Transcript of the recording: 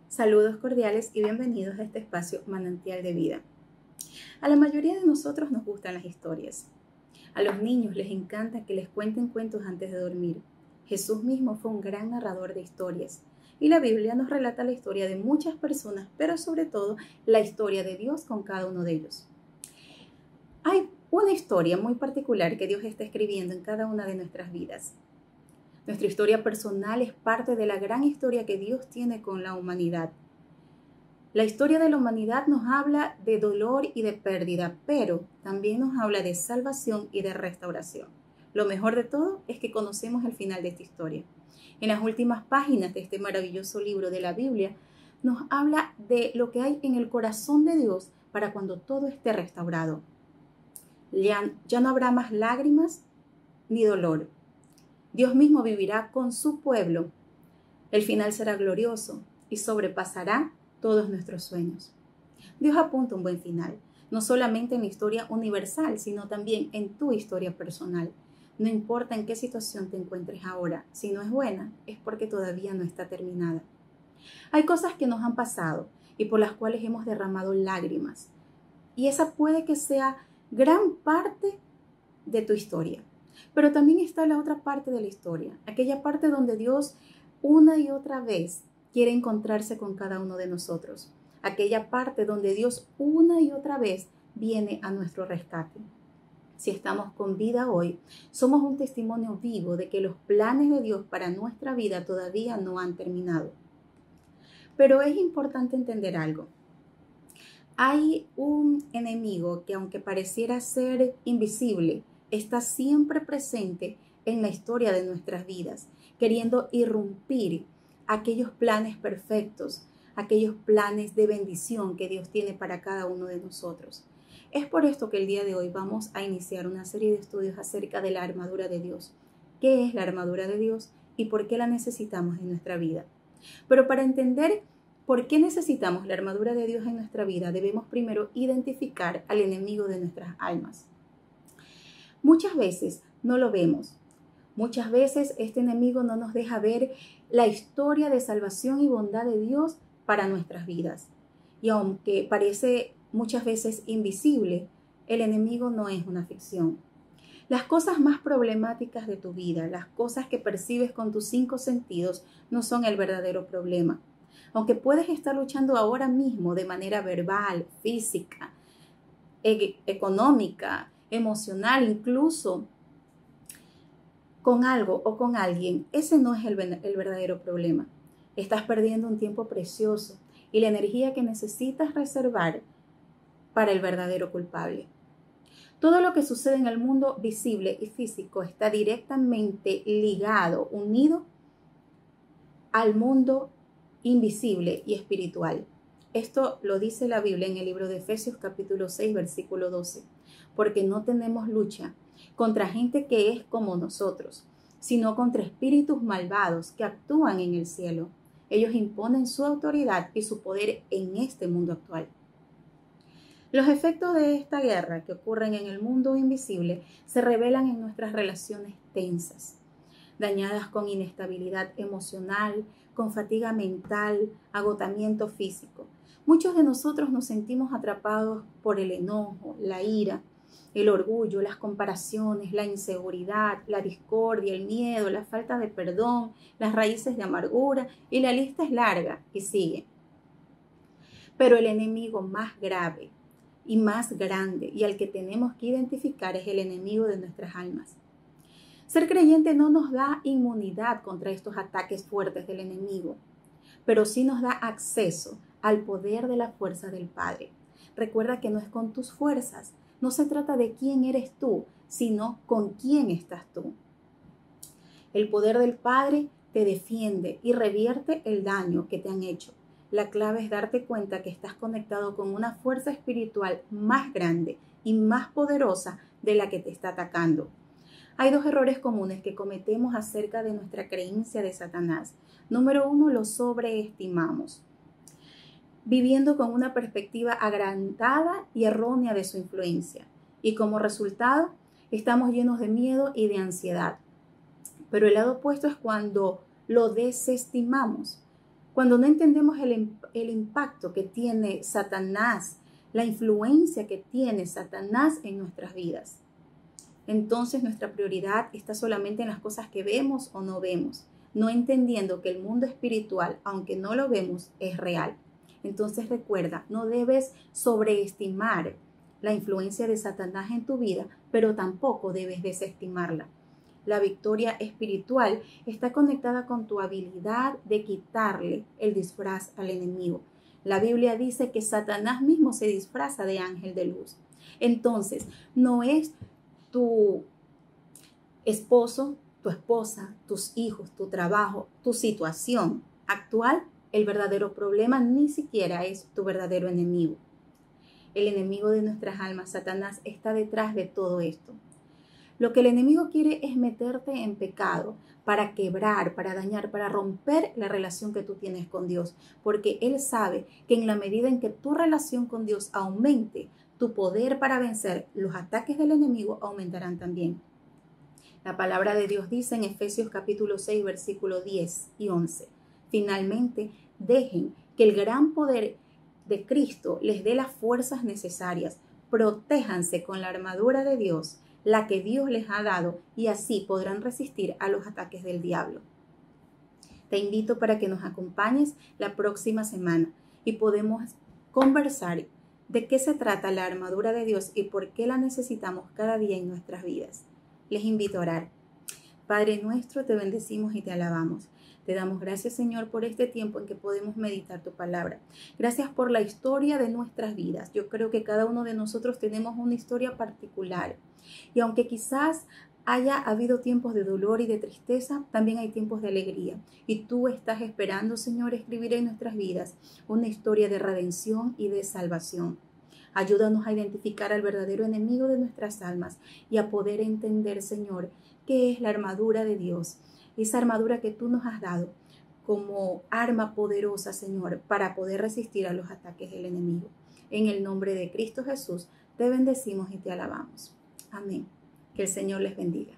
Saludos cordiales y bienvenidos a este espacio Manantial de Vida. A la mayoría de nosotros nos gustan las historias. A los niños les encanta que les cuenten cuentos antes de dormir. Jesús mismo fue un gran narrador de historias y la Biblia nos relata la historia de muchas personas, pero sobre todo la historia de Dios con cada uno de ellos. Hay una historia muy particular que Dios está escribiendo en cada una de nuestras vidas. Nuestra historia personal es parte de la gran historia que Dios tiene con la humanidad. La historia de la humanidad nos habla de dolor y de pérdida, pero también nos habla de salvación y de restauración. Lo mejor de todo es que conocemos el final de esta historia. En las últimas páginas de este maravilloso libro de la Biblia, nos habla de lo que hay en el corazón de Dios para cuando todo esté restaurado. Ya no habrá más lágrimas ni dolor. Dios mismo vivirá con su pueblo. El final será glorioso y sobrepasará todos nuestros sueños. Dios apunta un buen final, no solamente en la historia universal, sino también en tu historia personal. No importa en qué situación te encuentres ahora, si no es buena, es porque todavía no está terminada. Hay cosas que nos han pasado y por las cuales hemos derramado lágrimas. Y esa puede que sea gran parte de tu historia. Pero también está la otra parte de la historia, aquella parte donde Dios una y otra vez quiere encontrarse con cada uno de nosotros, aquella parte donde Dios una y otra vez viene a nuestro rescate. Si estamos con vida hoy, somos un testimonio vivo de que los planes de Dios para nuestra vida todavía no han terminado. Pero es importante entender algo. Hay un enemigo que, aunque pareciera ser invisible, está siempre presente en la historia de nuestras vidas, queriendo irrumpir aquellos planes perfectos, aquellos planes de bendición que Dios tiene para cada uno de nosotros. Es por esto que el día de hoy vamos a iniciar una serie de estudios acerca de la armadura de Dios. ¿Qué es la armadura de Dios y por qué la necesitamos en nuestra vida? Pero para entender por qué necesitamos la armadura de Dios en nuestra vida, debemos primero identificar al enemigo de nuestras almas. Muchas veces no lo vemos. Muchas veces este enemigo no nos deja ver la historia de salvación y bondad de Dios para nuestras vidas. Y aunque parece muchas veces invisible, el enemigo no es una ficción. Las cosas más problemáticas de tu vida, las cosas que percibes con tus 5 sentidos, no son el verdadero problema. Aunque puedes estar luchando ahora mismo de manera verbal, física, económica, emocional, incluso con algo o con alguien, ese no es el verdadero problema. Estás perdiendo un tiempo precioso y la energía que necesitas reservar para el verdadero culpable. Todo lo que sucede en el mundo visible y físico está directamente ligado, unido al mundo invisible y espiritual. Esto lo dice la Biblia en el libro de Efesios capítulo 6, versículo 12. Porque no tenemos lucha contra gente que es como nosotros, sino contra espíritus malvados que actúan en el cielo. Ellos imponen su autoridad y su poder en este mundo actual. Los efectos de esta guerra que ocurren en el mundo invisible se revelan en nuestras relaciones tensas, dañadas con inestabilidad emocional, con fatiga mental, agotamiento físico. Muchos de nosotros nos sentimos atrapados por el enojo, la ira, el orgullo, las comparaciones, la inseguridad, la discordia, el miedo, la falta de perdón, las raíces de amargura y la lista es larga y sigue. Pero el enemigo más grave y más grande y al que tenemos que identificar es el enemigo de nuestras almas. Ser creyente no nos da inmunidad contra estos ataques fuertes del enemigo, pero sí nos da acceso al poder de la fuerza del Padre. Recuerda que no es con tus fuerzas, no se trata de quién eres tú, sino con quién estás tú. El poder del Padre te defiende y revierte el daño que te han hecho. La clave es darte cuenta que estás conectado con una fuerza espiritual más grande y más poderosa de la que te está atacando. Hay dos errores comunes que cometemos acerca de nuestra creencia de Satanás. Número 1, lo sobreestimamos, viviendo con una perspectiva agrandada y errónea de su influencia. Y como resultado, estamos llenos de miedo y de ansiedad. Pero el lado opuesto es cuando lo desestimamos, cuando no entendemos el impacto que tiene Satanás, la influencia que tiene Satanás en nuestras vidas. Entonces nuestra prioridad está solamente en las cosas que vemos o no vemos, no entendiendo que el mundo espiritual, aunque no lo vemos, es real. Entonces recuerda, no debes sobreestimar la influencia de Satanás en tu vida, pero tampoco debes desestimarla. La victoria espiritual está conectada con tu habilidad de quitarle el disfraz al enemigo. La Biblia dice que Satanás mismo se disfraza de ángel de luz. Entonces, no es tu esposo, tu esposa, tus hijos, tu trabajo, tu situación actual el verdadero problema, ni siquiera es tu verdadero enemigo. El enemigo de nuestras almas, Satanás, está detrás de todo esto. Lo que el enemigo quiere es meterte en pecado para quebrar, para dañar, para romper la relación que tú tienes con Dios, porque él sabe que en la medida en que tu relación con Dios aumente, tu poder para vencer los ataques del enemigo aumentarán también. La palabra de Dios dice en Efesios capítulo 6, versículo 10 y 11, finalmente dejen que el gran poder de Cristo les dé las fuerzas necesarias, protéjanse con la armadura de Dios, la que Dios les ha dado, y así podrán resistir a los ataques del diablo. Te invito para que nos acompañes la próxima semana y podemos conversar de qué se trata la armadura de Dios y por qué la necesitamos cada día en nuestras vidas. Les invito a orar. Padre nuestro, te bendecimos y te alabamos. Te damos gracias, Señor, por este tiempo en que podemos meditar tu palabra. Gracias por la historia de nuestras vidas. Yo creo que cada uno de nosotros tenemos una historia particular. Y aunque quizás haya habido tiempos de dolor y de tristeza, también hay tiempos de alegría. Y tú estás esperando, Señor, escribir en nuestras vidas una historia de redención y de salvación. Ayúdanos a identificar al verdadero enemigo de nuestras almas y a poder entender, Señor, qué es la armadura de Dios. Esa armadura que tú nos has dado como arma poderosa, Señor, para poder resistir a los ataques del enemigo. En el nombre de Cristo Jesús, te bendecimos y te alabamos. Amén. Que el Señor les bendiga.